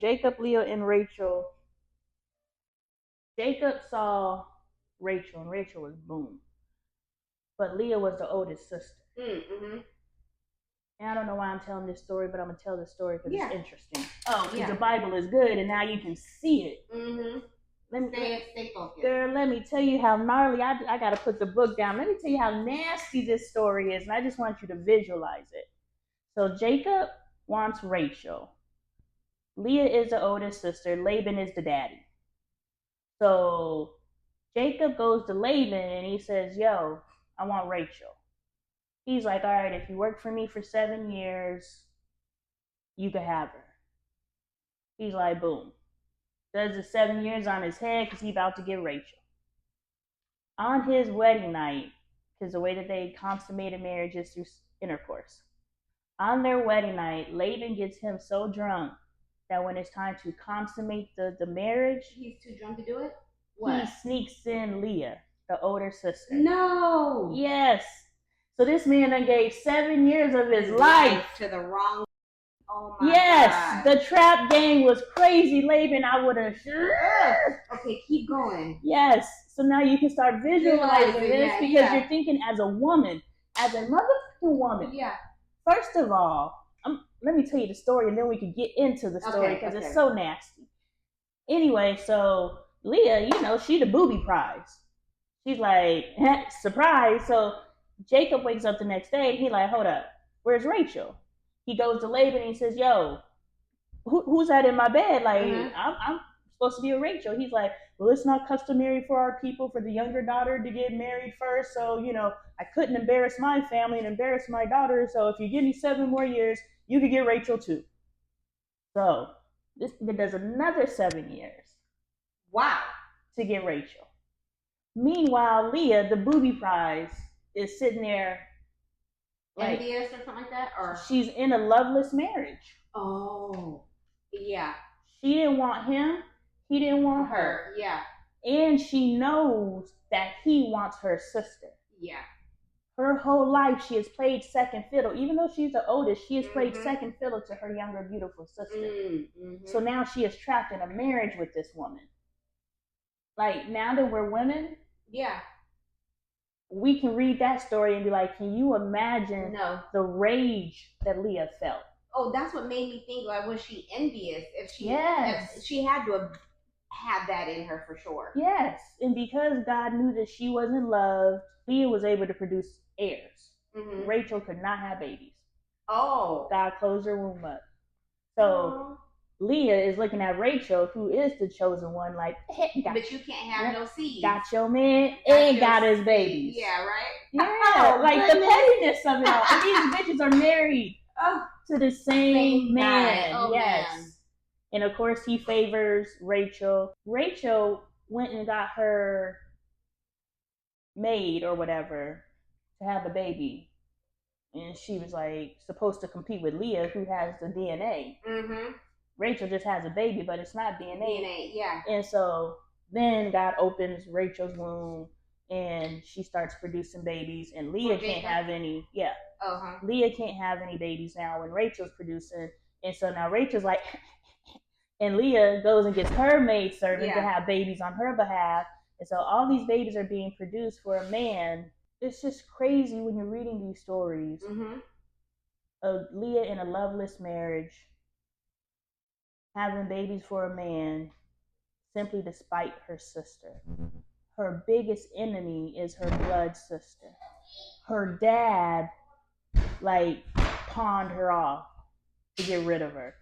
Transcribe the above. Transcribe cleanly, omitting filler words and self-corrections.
Jacob, Leah, and Rachel. Jacob saw Rachel, and Rachel was boom. But Leah was the oldest sister. Mm-hmm. And I don't know why I'm telling this story, but I'm going to tell this story because it's interesting. Oh, Because yeah. the Bible is good, and now you can see it. Mm-hmm. Stay focused. Girl, let me tell you how gnarly, I got to put the book down. Let me tell you how nasty this story is, and I just want you to visualize it. So Jacob wants Rachel. Leah is the oldest sister. Laban is the daddy. So Jacob goes to Laban and he says, yo, I want Rachel. He's like, all right, if you work for me for 7 years, you can have her. He's like, boom. Does the 7 years on his head because he's about to get Rachel. On his wedding night, because the way that they consummated marriage is through intercourse. On their wedding night, Laban gets him so drunk that when it's time to consummate the marriage, he's too drunk to do it? What? He sneaks in Leah, the older sister. No! Yes. So this man done gave 7 years of his life to the wrong. Oh my God. The trap game was crazy, Laban. I would have. Okay, keep going. Yes. So now you can start visualizing this because you're thinking as a woman, as a motherfucking woman. Yeah. First of all, let me tell you the story and then we can get into the story because it's so nasty. Anyway, so Leah, she the booby prize. She's like, surprise. So Jacob wakes up the next day and he's like, hold up, where's Rachel? He goes to Laban and he says, yo, who's that in my bed? Like, I'm supposed to be with Rachel. He's like, well, it's not customary for our people for the younger daughter to get married first. So, I couldn't embarrass my family and embarrass my daughter. So if you give me 7 more years, you could get Rachel too. So this does another 7 years. Wow. To get Rachel. Meanwhile, Leah, the booby prize, is sitting there like envious or something like that? Or she's in a loveless marriage. Oh. Yeah. She didn't want him. He didn't want her. Yeah. And she knows that he wants her sister. Yeah. Her whole life, she has played second fiddle. Even though she's the oldest, she has played second fiddle to her younger, beautiful sister. Mm-hmm. So now she is trapped in a marriage with this woman. Like, now that we're women, we can read that story and be like, can you imagine the rage that Leah felt? Oh, that's what made me think, like, was she envious? If she had to have had that in her for sure. Yes. And because God knew that she wasn't loved, Leah was able to produce heirs. Mm-hmm. Rachel could not have babies. Oh. God closed her womb up. So Leah is looking at Rachel, who is the chosen one, like, hey, but you can't have no seeds. Got your man and got his babies. Yeah, right? Yeah, the pettiness of it all. And these bitches are married to the same man. Oh, yes. Man. And of course, he favors Rachel. Rachel went and got her maid or whatever to have a baby. And she was like supposed to compete with Leah, who has the DNA. Mm-hmm. Rachel just has a baby, but it's not DNA. Yeah. And so then God opens Rachel's womb and she starts producing babies, and Leah can't have any. Yeah. Leah can't have any babies now when Rachel's producing. And so now Rachel's like, and Leah goes and gets her maid servant to have babies on her behalf. And so all these babies are being produced for a man. It's just crazy when you're reading these stories of Leah in a loveless marriage, having babies for a man simply to spite her sister. Her biggest enemy is her blood sister. Her dad, pawned her off to get rid of her.